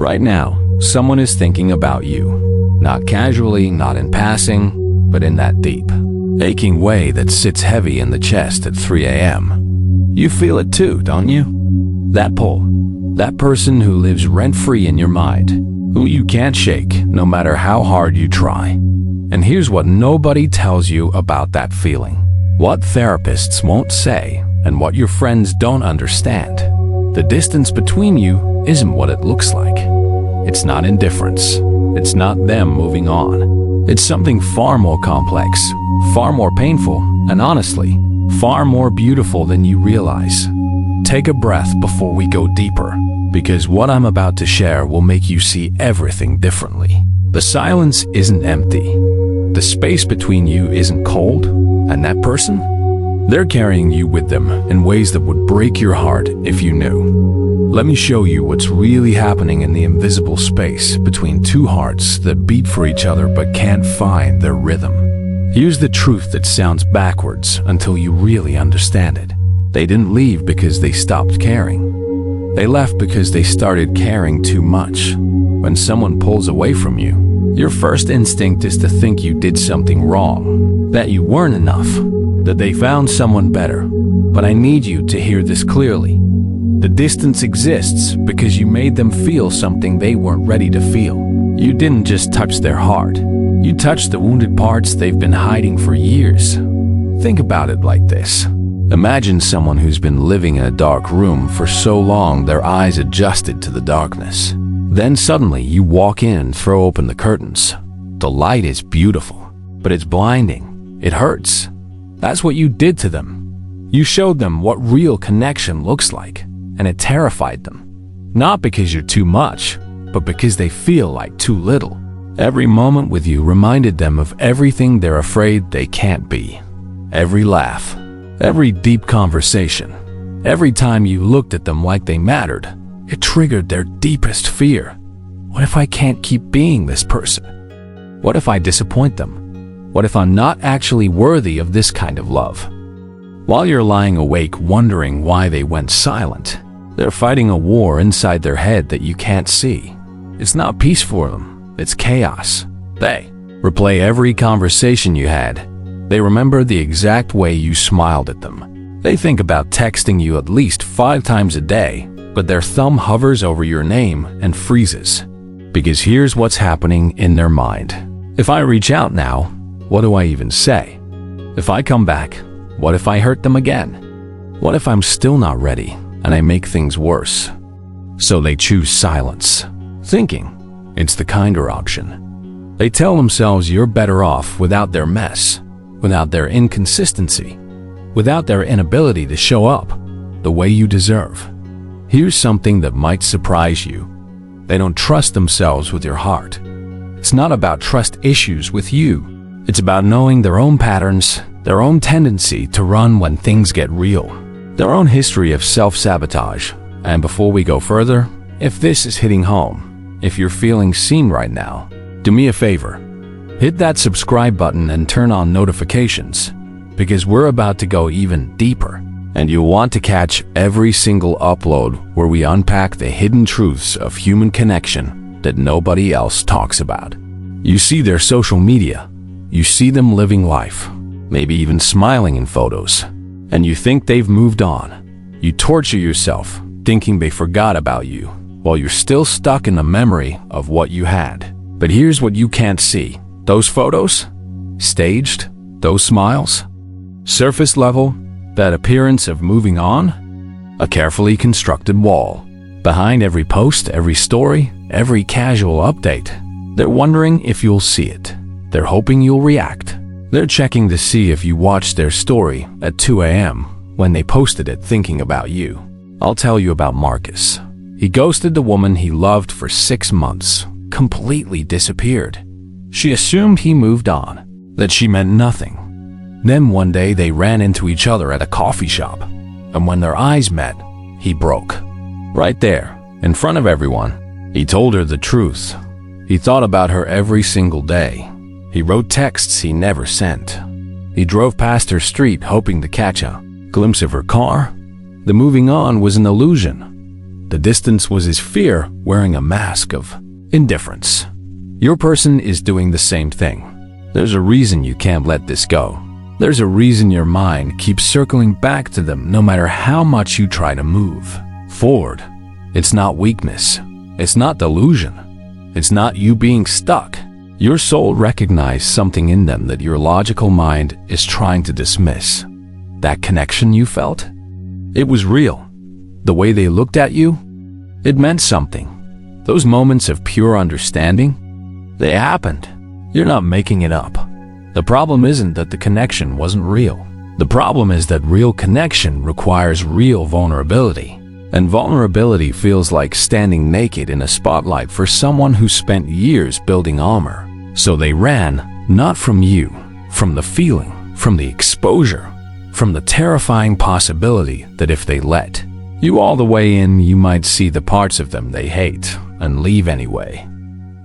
Right now, someone is thinking about you. Not casually, not in passing, but in that deep, aching way that sits heavy in the chest at 3 a.m. You feel it too, don't you? That pull. That person who lives rent-free in your mind, who you can't shake no matter how hard you try. And here's what nobody tells you about that feeling. What therapists won't say, and what your friends don't understand. The distance between you isn't what it looks like. It's not indifference. It's not them moving on. It's something far more complex, far more painful, and honestly, far more beautiful than you realize. Take a breath before we go deeper, because what I'm about to share will make you see everything differently. The silence isn't empty. The space between you isn't cold, and that person? They're carrying you with them in ways that would break your heart if you knew. Let me show you what's really happening in the invisible space between two hearts that beat for each other but can't find their rhythm. Here's the truth that sounds backwards until you really understand it. They didn't leave because they stopped caring. They left because they started caring too much. When someone pulls away from you, your first instinct is to think you did something wrong, that you weren't enough, that they found someone better. But I need you to hear this clearly. The distance exists because you made them feel something they weren't ready to feel. You didn't just touch their heart. You touched the wounded parts they've been hiding for years. Think about it like this. Imagine someone who's been living in a dark room for so long their eyes adjusted to the darkness. Then suddenly you walk in and throw open the curtains. The light is beautiful, but it's blinding. It hurts. That's what you did to them. You showed them what real connection looks like, and it terrified them. Not because you're too much, but because they feel like too little. Every moment with you reminded them of everything they're afraid they can't be. Every laugh, every deep conversation, every time you looked at them like they mattered, it triggered their deepest fear. What if I can't keep being this person? What if I disappoint them? What if I'm not actually worthy of this kind of love? While you're lying awake wondering why they went silent, they're fighting a war inside their head that you can't see. It's not peace for them, it's chaos. They replay every conversation you had. They remember the exact way you smiled at them. They think about texting you at least 5 times a day, but their thumb hovers over your name and freezes. Because here's what's happening in their mind. If I reach out now, what do I even say? If I come back, what if I hurt them again? What if I'm still not ready and I make things worse? So they choose silence, thinking it's the kinder option. They tell themselves you're better off without their mess, without their inconsistency, without their inability to show up the way you deserve. Here's something that might surprise you. They don't trust themselves with your heart. It's not about trust issues with you. It's about knowing their own patterns, their own tendency to run when things get real, their own history of self-sabotage. And before we go further, if this is hitting home, if you're feeling seen right now, do me a favor. Hit that subscribe button and turn on notifications, because we're about to go even deeper. And you'll want to catch every single upload where we unpack the hidden truths of human connection that nobody else talks about. You see their social media. You see them living life, maybe even smiling in photos, and you think they've moved on. You torture yourself, thinking they forgot about you, while you're still stuck in the memory of what you had. But here's what you can't see. Those photos? Staged? Those smiles? Surface level? That appearance of moving on? A carefully constructed wall. Behind every post, every story, every casual update, they're wondering if you'll see it. They're hoping you'll react. They're checking to see if you watched their story at 2 a.m. when they posted it thinking about you. I'll tell you about Marcus. He ghosted the woman he loved for 6 months, completely disappeared. She assumed he moved on, that she meant nothing. Then one day they ran into each other at a coffee shop, and when their eyes met, he broke. Right there, in front of everyone, he told her the truth. He thought about her every single day. He wrote texts he never sent. He drove past her street hoping to catch a glimpse of her car. The moving on was an illusion. The distance was his fear wearing a mask of indifference. Your person is doing the same thing. There's a reason you can't let this go. There's a reason your mind keeps circling back to them no matter how much you try to move forward. It's not weakness. It's not delusion. It's not you being stuck. Your soul recognized something in them that your logical mind is trying to dismiss. That connection you felt? It was real. The way they looked at you? It meant something. Those moments of pure understanding? They happened. You're not making it up. The problem isn't that the connection wasn't real. The problem is that real connection requires real vulnerability. And vulnerability feels like standing naked in a spotlight for someone who spent years building armor. So they ran, not from you, from the feeling, from the exposure, from the terrifying possibility that if they let you all the way in, you might see the parts of them they hate and leave anyway.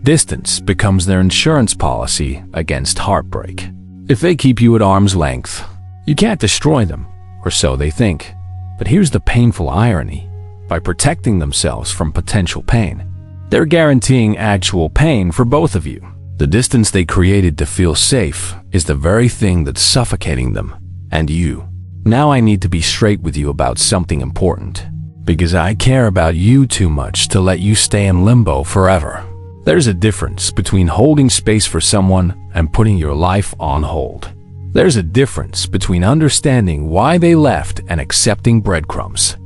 Distance becomes their insurance policy against heartbreak. If they keep you at arm's length, you can't destroy them, or so they think. But here's the painful irony. By protecting themselves from potential pain, they're guaranteeing actual pain for both of you. The distance they created to feel safe is the very thing that's suffocating them and you. Now I need to be straight with you about something important, because I care about you too much to let you stay in limbo forever. There's a difference between holding space for someone and putting your life on hold. There's a difference between understanding why they left and accepting breadcrumbs.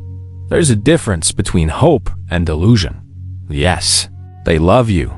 There's a difference between hope and delusion. Yes, they love you.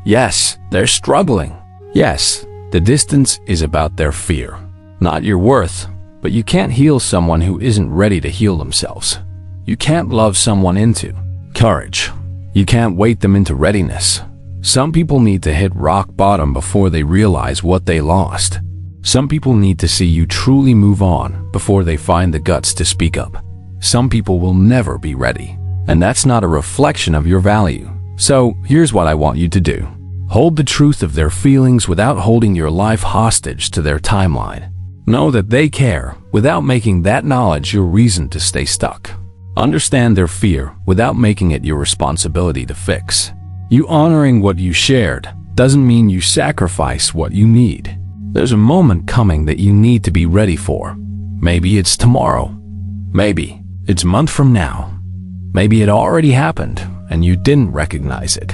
Yes, they're struggling. Yes, the distance is about their fear, not your worth. But you can't heal someone who isn't ready to heal themselves. You can't love someone into courage. You can't weight them into readiness. Some people need to hit rock bottom before they realize what they lost. Some people need to see you truly move on before they find the guts to speak up. Some people will never be ready, and that's not a reflection of your value. So here's what I want you to do. Hold the truth of their feelings without holding your life hostage to their timeline. Know that they care without making that knowledge your reason to stay stuck. Understand their fear without making it your responsibility to fix. You honoring what you shared doesn't mean you sacrifice what you need. There's a moment coming that you need to be ready for. Maybe it's tomorrow. Maybe it's a month from now. Maybe it already happened and you didn't recognize it.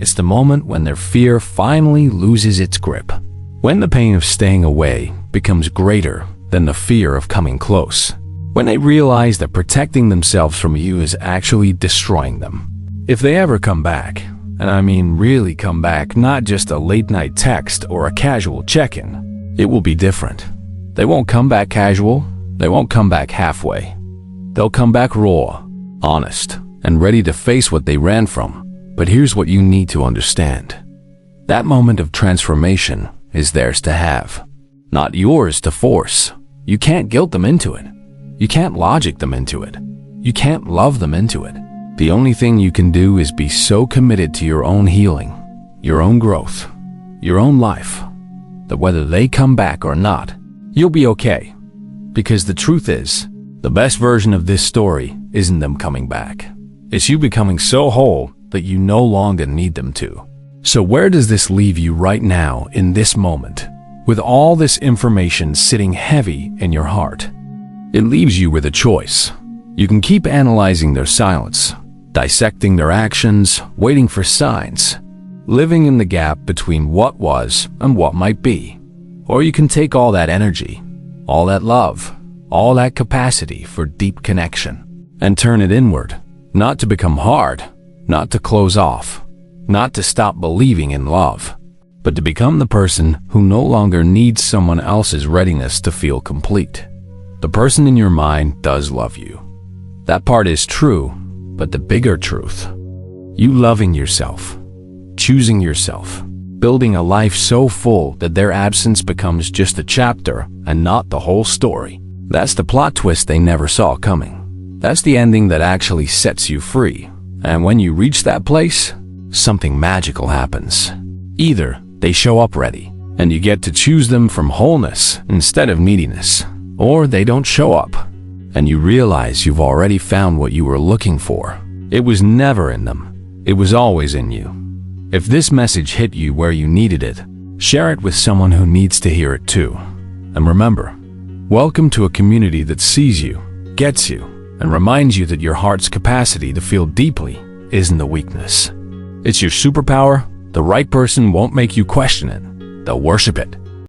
It's the moment when their fear finally loses its grip. When the pain of staying away becomes greater than the fear of coming close. When they realize that protecting themselves from you is actually destroying them. If they ever come back, and I mean really come back, not just a late-night text or a casual check-in, it will be different. They won't come back casual. They won't come back halfway. They'll come back raw, honest, and ready to face what they ran from. But here's what you need to understand. That moment of transformation is theirs to have, not yours to force. You can't guilt them into it. You can't logic them into it. You can't love them into it. The only thing you can do is be so committed to your own healing, your own growth, your own life, that whether they come back or not, you'll be okay. Because the truth is, the best version of this story isn't them coming back. It's you becoming so whole that you no longer need them to. So where does this leave you right now in this moment, with all this information sitting heavy in your heart? It leaves you with a choice. You can keep analyzing their silence, dissecting their actions, waiting for signs, living in the gap between what was and what might be. Or you can take all that energy, all that love, all that capacity for deep connection, and turn it inward, not to become hard, not to close off, not to stop believing in love, but to become the person who no longer needs someone else's readiness to feel complete. The person in your mind does love you. That part is true, but the bigger truth, you loving yourself, choosing yourself, building a life so full that their absence becomes just a chapter and not the whole story. That's the plot twist they never saw coming. That's the ending that actually sets you free. And when you reach that place, something magical happens. Either they show up ready, and you get to choose them from wholeness instead of neediness, or they don't show up, and you realize you've already found what you were looking for. It was never in them. It was always in you. If this message hit you where you needed it, share it with someone who needs to hear it too. And remember, welcome to a community that sees you, gets you, and reminds you that your heart's capacity to feel deeply isn't a weakness. It's your superpower. The right person won't make you question it. They'll worship it.